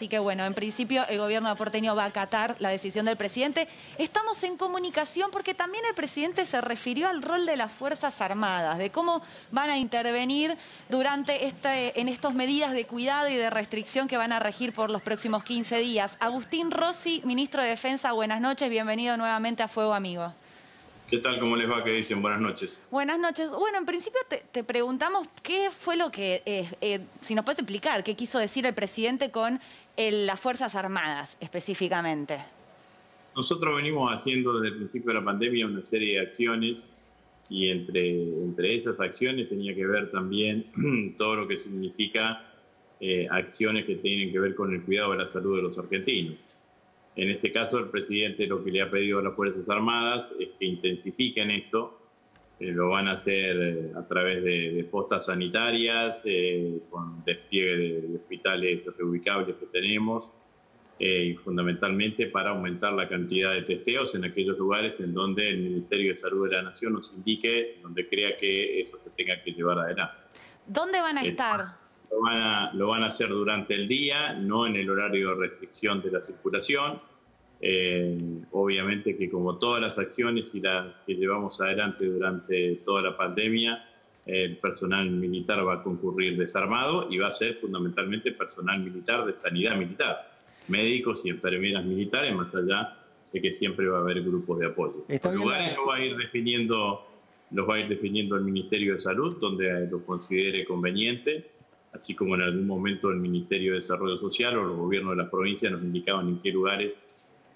así que bueno, en principio el gobierno porteño va a acatar la decisión del presidente. Estamos en comunicación porque también el presidente se refirió al rol de las Fuerzas Armadas, de cómo van a intervenir durante en estas medidas de cuidado y de restricción que van a regir por los próximos 15 días. Agustín Rossi, ministro de Defensa, buenas noches, bienvenido nuevamente a Fuego Amigo. ¿Qué tal? ¿Cómo les va? ¿Qué dicen? Buenas noches. Buenas noches. Bueno, en principio te preguntamos qué fue lo que, si nos puedes explicar, qué quiso decir el presidente con las Fuerzas Armadas específicamente. Nosotros venimos haciendo desde el principio de la pandemia una serie de acciones y entre esas acciones tenía que ver también todo lo que significa acciones que tienen que ver con el cuidado de la salud de los argentinos. En este caso, el presidente lo que le ha pedido a las Fuerzas Armadas es que intensifiquen esto. Lo van a hacer a través de postas sanitarias, con despliegue de hospitales reubicables que tenemos, y fundamentalmente para aumentar la cantidad de testeos en aquellos lugares en donde el Ministerio de Salud de la Nación nos indique, donde crea que eso se tenga que llevar adelante. ¿Dónde van a estar? Lo van a hacer durante el día, no en el horario de restricción de la circulación. Obviamente que como todas las acciones y las que llevamos adelante durante toda la pandemia, el personal militar va a concurrir desarmado y va a ser fundamentalmente personal militar de sanidad militar, médicos y enfermeras militares, más allá de que siempre va a haber grupos de apoyo. Los lugares los va a ir definiendo el Ministerio de Salud, donde lo considere conveniente, así como en algún momento el Ministerio de Desarrollo Social o los gobiernos de las provincias nos indicaban en qué lugares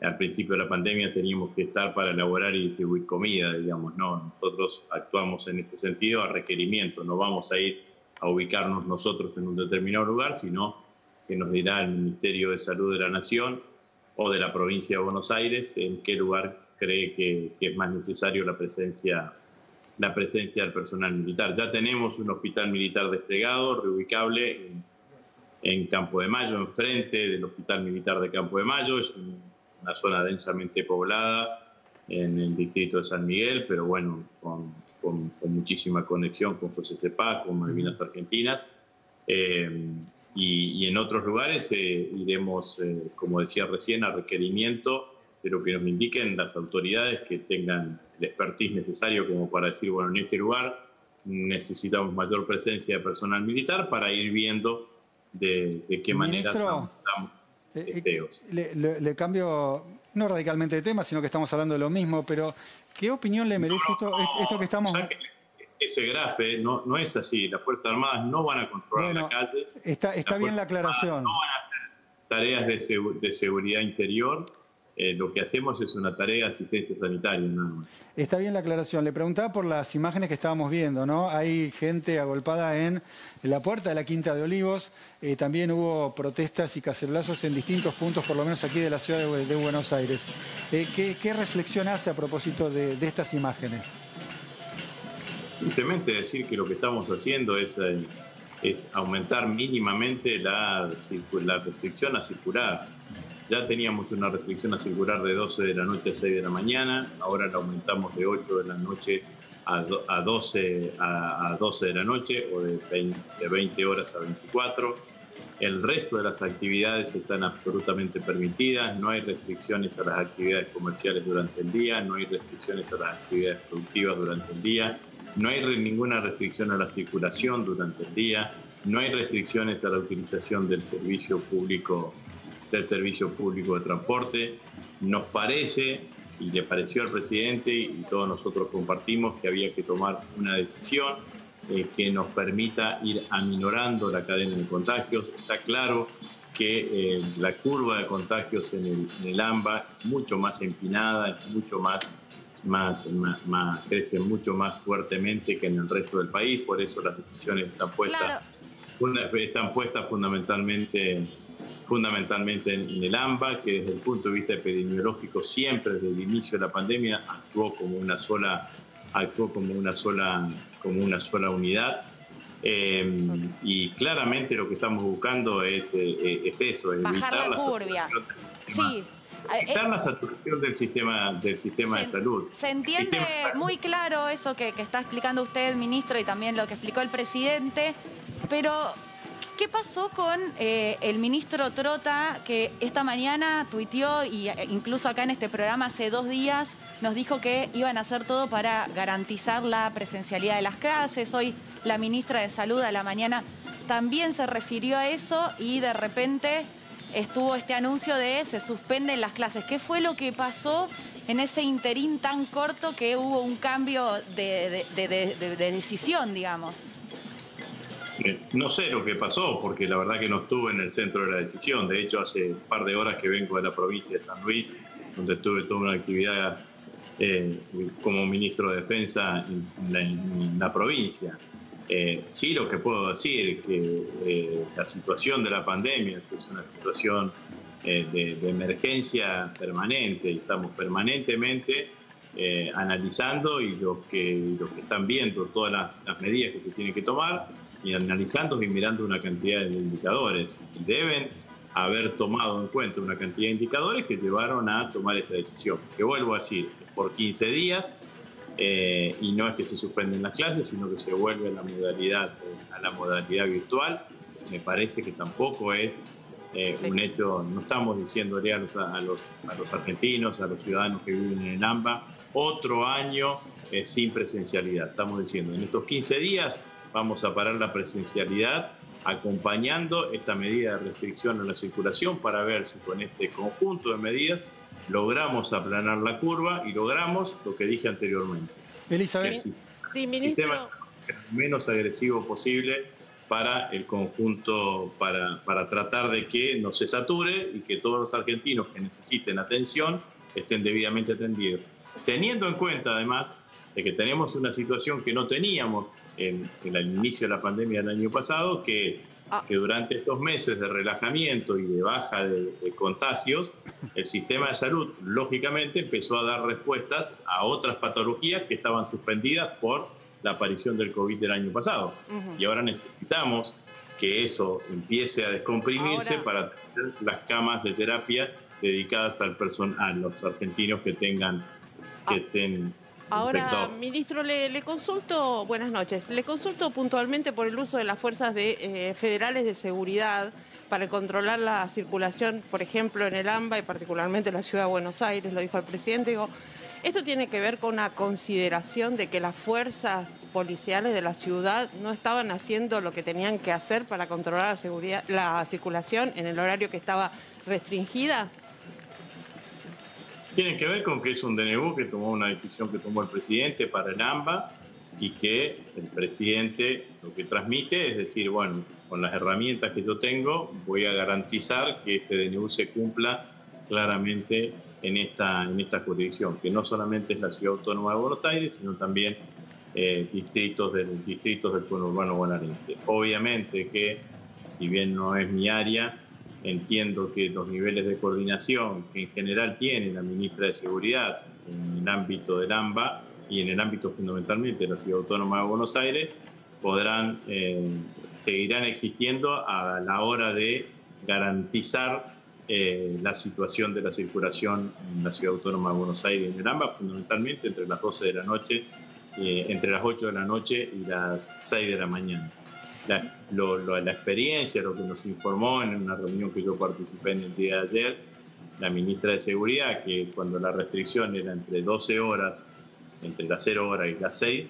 al principio de la pandemia teníamos que estar para elaborar y distribuir comida, digamos, ¿no? Nosotros actuamos en este sentido a requerimiento, no vamos a ir a ubicarnos nosotros en un determinado lugar, sino que nos dirá el Ministerio de Salud de la Nación o de la provincia de Buenos Aires en qué lugar cree que es más necesario la presencia del personal militar. Ya tenemos un hospital militar desplegado, reubicable en Campo de Mayo, enfrente del Hospital Militar de Campo de Mayo. Es una zona densamente poblada en el distrito de San Miguel, pero bueno, con muchísima conexión con José Cepaz, con Malvinas Argentinas. Y en otros lugares iremos, como decía recién, a requerimiento de lo que nos indiquen las autoridades que tengan el expertise necesario como para decir, bueno, en este lugar necesitamos mayor presencia de personal militar para ir viendo de qué manera estamos testeos. Le cambio, no radicalmente de tema, sino que estamos hablando de lo mismo, pero ¿qué opinión le merece esto que estamos...? Ese grafe no es así. Las Fuerzas Armadas no van a controlar la calle. Está bien la aclaración. No van a hacer tareas de seguridad interior. Lo que hacemos es una tarea de asistencia sanitaria, nada más. Está bien la aclaración. Le preguntaba por las imágenes que estábamos viendo, ¿no? Hay gente agolpada en la puerta de la Quinta de Olivos. También hubo protestas y cacerolazos en distintos puntos, por lo menos aquí de la ciudad de Buenos Aires. ¿Qué reflexión hace a propósito de estas imágenes? Simplemente decir que lo que estamos haciendo es aumentar mínimamente la restricción a circular. Ya teníamos una restricción a circular de 12 de la noche a 6 de la mañana, ahora la aumentamos de 8 de la noche a 12 de la noche, o de 20 horas a 24. El resto de las actividades están absolutamente permitidas, no hay restricciones a las actividades comerciales durante el día, no hay restricciones a las actividades productivas durante el día, no hay ninguna restricción a la circulación durante el día, no hay restricciones a la utilización del servicio público de transporte. Nos parece, y le pareció al presidente, y todos nosotros compartimos, que había que tomar una decisión que nos permita ir aminorando la cadena de contagios. Está claro que la curva de contagios en el AMBA es mucho más empinada, es mucho crece mucho más fuertemente que en el resto del país, por eso las decisiones están puestas fundamentalmente en el AMBA, que desde el punto de vista epidemiológico siempre desde el inicio de la pandemia actuó como una sola unidad. Y claramente lo que estamos buscando es eso, es bajar la curva. Sí. Evitar la saturación del sistema de salud. Se entiende muy claro eso que está explicando usted, ministro, y también lo que explicó el presidente, pero ¿Qué pasó con el ministro Trota, que esta mañana tuiteó y incluso acá en este programa hace 2 días nos dijo que iban a hacer todo para garantizar la presencialidad de las clases? Hoy la ministra de Salud a la mañana también se refirió a eso y de repente estuvo este anuncio de se suspenden las clases. ¿Qué fue lo que pasó en ese interín tan corto que hubo un cambio de decisión, digamos? No sé lo que pasó, porque la verdad que no estuve en el centro de la decisión. De hecho, hace un par de horas que vengo de la provincia de San Luis, donde tuve toda una actividad como ministro de Defensa en la provincia. Sí, lo que puedo decir es que la situación de la pandemia es una situación de emergencia permanente y estamos permanentemente analizando y los que están viendo todas las medidas que se tienen que tomar y analizando y mirando una cantidad de indicadores. Deben haber tomado en cuenta una cantidad de indicadores que llevaron a tomar esta decisión. Que vuelvo a decir, por 15 días y no es que se suspenden las clases, sino que se vuelve a la modalidad virtual. Me parece que tampoco es un hecho, no estamos diciéndole a los argentinos, a los ciudadanos que viven en AMBA, otro año sin presencialidad. Estamos diciendo, en estos 15 días vamos a parar la presencialidad acompañando esta medida de restricción a la circulación para ver si con este conjunto de medidas logramos aplanar la curva y logramos lo que dije anteriormente. Elizabeth. Sí, ministro. El sistema menos agresivo posible para el conjunto, para tratar de que no se sature y que todos los argentinos que necesiten atención estén debidamente atendidos. Teniendo en cuenta, además, de que tenemos una situación que no teníamos en el inicio de la pandemia del año pasado, que es que durante estos meses de relajamiento y de baja de contagios, el sistema de salud, lógicamente, empezó a dar respuestas a otras patologías que estaban suspendidas por la aparición del COVID del año pasado. Y ahora necesitamos que eso empiece a descomprimirse para tener las camas de terapia dedicadas a los argentinos que estén Ahora, infectados. ministro, le consulto, buenas noches, le consulto puntualmente por el uso de las fuerzas federales de seguridad para controlar la circulación, por ejemplo, en el AMBA y particularmente en la ciudad de Buenos Aires, lo dijo el presidente. Digo, ¿esto tiene que ver con una consideración de que las fuerzas policiales de la ciudad no estaban haciendo lo que tenían que hacer para controlar la circulación en el horario que estaba restringida? Tiene que ver con que es un DNU que tomó una decisión que tomó el presidente para el AMBA y que el presidente lo que transmite es decir, bueno, con las herramientas que yo tengo voy a garantizar que este DNU se cumpla claramente en esta jurisdicción, que no solamente es la Ciudad Autónoma de Buenos Aires, sino también distritos del conurbano bonaerense. Obviamente que, si bien no es mi área, entiendo que los niveles de coordinación que en general tiene la ministra de Seguridad en el ámbito del AMBA y en el ámbito fundamentalmente de la Ciudad Autónoma de Buenos Aires seguirán existiendo a la hora de garantizar la situación de la circulación en la Ciudad Autónoma de Buenos Aires y en el AMBA, fundamentalmente entre las 12 de la noche, entre las 8 de la noche y las 6 de la mañana. La experiencia, lo que nos informó en una reunión que yo participé en el día de ayer, la ministra de Seguridad, que cuando la restricción era entre 12 horas, entre las 0 horas y las 6,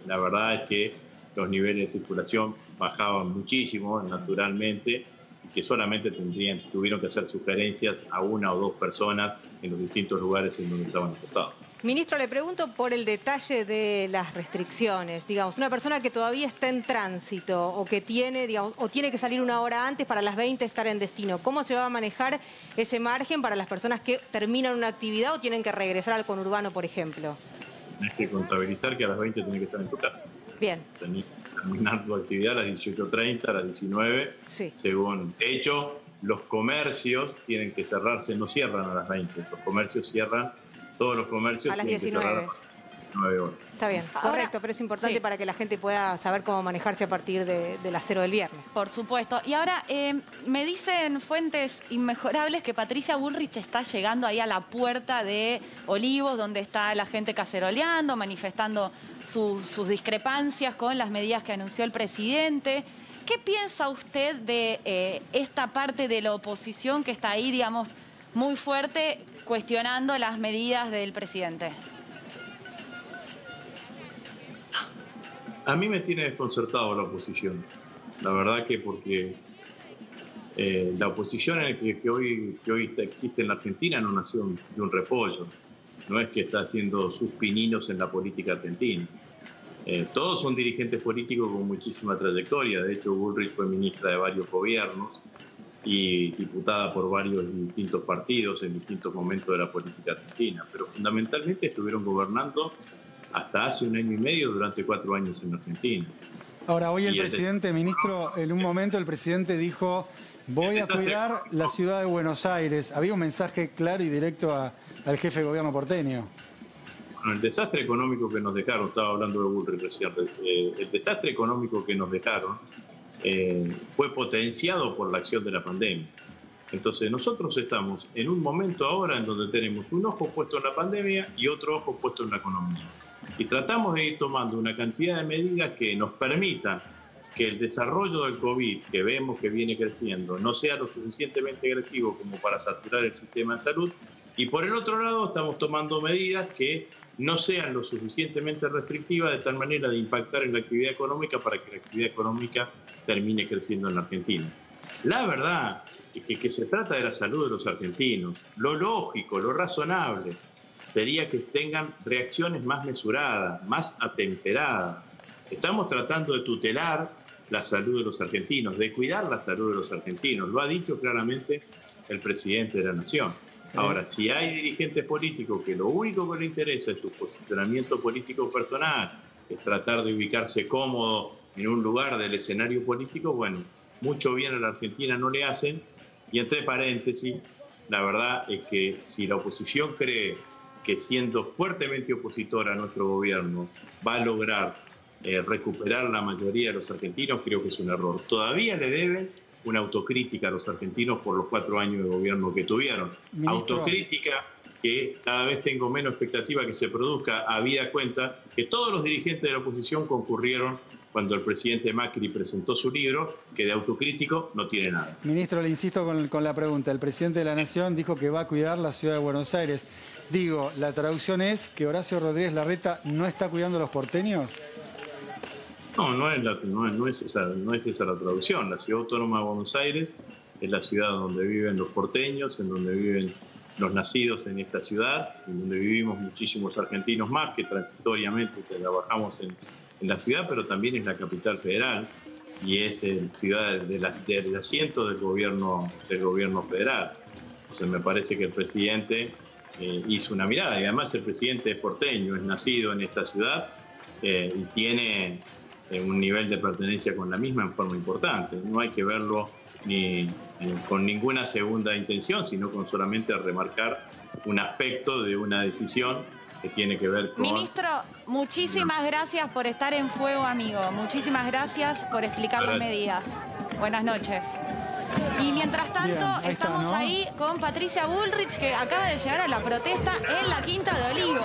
la verdad es que los niveles de circulación bajaban muchísimo, naturalmente, y que solamente tuvieron que hacer sugerencias a 1 o 2 personas en los distintos lugares en donde estaban acostados. Ministro, le pregunto por el detalle de las restricciones. Digamos, una persona que todavía está en tránsito o que tiene, digamos, o tiene que salir 1 hora antes para las 20 estar en destino. ¿Cómo se va a manejar ese margen para las personas que terminan una actividad o tienen que regresar al conurbano, por ejemplo? Tienes que contabilizar que a las 20 tenés que estar en tu casa. Bien. Tenés que terminar tu actividad a las 18:30, a las 19, sí. Según. De hecho, los comercios tienen que cerrarse, no cierran a las 20. Los comercios cierran. Todos los comercios a las tienen 19. que cerrar a las 19 horas. Está bien, correcto, pero es importante para que la gente pueda saber cómo manejarse a partir de las 0 del viernes. Por supuesto. Y ahora, me dicen fuentes inmejorables que Patricia Bullrich está llegando ahí a la puerta de Olivos, donde está la gente caceroleando, manifestando sus discrepancias con las medidas que anunció el presidente. ¿Qué piensa usted de esta parte de la oposición que está ahí, digamos, muy fuerte, cuestionando las medidas del presidente? A mí me tiene desconcertado la oposición. La verdad que porque la oposición que hoy existe en la Argentina no nació de un repollo. No es que está haciendo sus pininos en la política argentina. Todos son dirigentes políticos con muchísima trayectoria. De hecho, Bullrich fue ministra de varios gobiernos y diputada por varios distintos partidos en distintos momentos de la política argentina. Pero fundamentalmente estuvieron gobernando hasta hace 1 año y medio, durante 4 años en Argentina. Ahora, hoy el presidente, ministro, en un momento el presidente dijo: voy a cuidar la ciudad de Buenos Aires. Había un mensaje claro y directo al jefe de gobierno porteño. Bueno, el desastre económico que nos dejaron, estaba hablando de Bullrich recién, el desastre económico que nos dejaron fue potenciado por la acción de la pandemia. Entonces nosotros estamos en un momento ahora en donde tenemos un ojo puesto en la pandemia y otro ojo puesto en la economía. Y tratamos de ir tomando una cantidad de medidas que nos permitan que el desarrollo del COVID, que vemos que viene creciendo, no sea lo suficientemente agresivo como para saturar el sistema de salud. Y por el otro lado estamos tomando medidas que no sean lo suficientemente restrictivas de tal manera de impactar en la actividad económica para que la actividad económica termine creciendo en la Argentina. La verdad es que se trata de la salud de los argentinos. Lo lógico, lo razonable sería que tengan reacciones más mesuradas, más atemperadas. Estamos tratando de tutelar la salud de los argentinos, de cuidar la salud de los argentinos. Lo ha dicho claramente el presidente de la Nación. Ahora, si hay dirigentes políticos que lo único que les interesa es su posicionamiento político personal, es tratar de ubicarse cómodo en un lugar del escenario político, bueno, mucho bien a la Argentina no le hacen. Y entre paréntesis, la verdad es que si la oposición cree que siendo fuertemente opositora a nuestro gobierno va a lograr recuperar la mayoría de los argentinos, creo que es un error. Todavía le deben una autocrítica a los argentinos por los 4 años de gobierno que tuvieron. Ministro. Autocrítica que cada vez tengo menos expectativa que se produzca, habida cuenta que todos los dirigentes de la oposición concurrieron cuando el presidente Macri presentó su libro, que de autocrítico no tiene nada. Ministro, le insisto con la pregunta. El presidente de la Nación dijo que va a cuidar la ciudad de Buenos Aires. Digo, ¿la traducción es que Horacio Rodríguez Larreta no está cuidando a los porteños? No es esa la traducción. La ciudad autónoma de Buenos Aires es la ciudad donde viven los porteños, en donde viven los nacidos en esta ciudad, en donde vivimos muchísimos argentinos más que transitoriamente trabajamos en la ciudad, pero también es la capital federal y es ciudad del asiento del gobierno federal. Entonces me parece que el presidente hizo una mirada, y además el presidente es porteño, es nacido en esta ciudad y tiene un nivel de pertenencia con la misma en forma importante. No hay que verlo ni con ninguna segunda intención, sino con solamente remarcar un aspecto de una decisión que tiene que ver con... Ministro, muchísimas gracias por estar en Fuego, amigo. Muchísimas gracias por explicar las medidas. Buenas noches. Y mientras tanto, bien, estamos ahí con Patricia Bullrich, que acaba de llegar a la protesta en la Quinta de Olivos.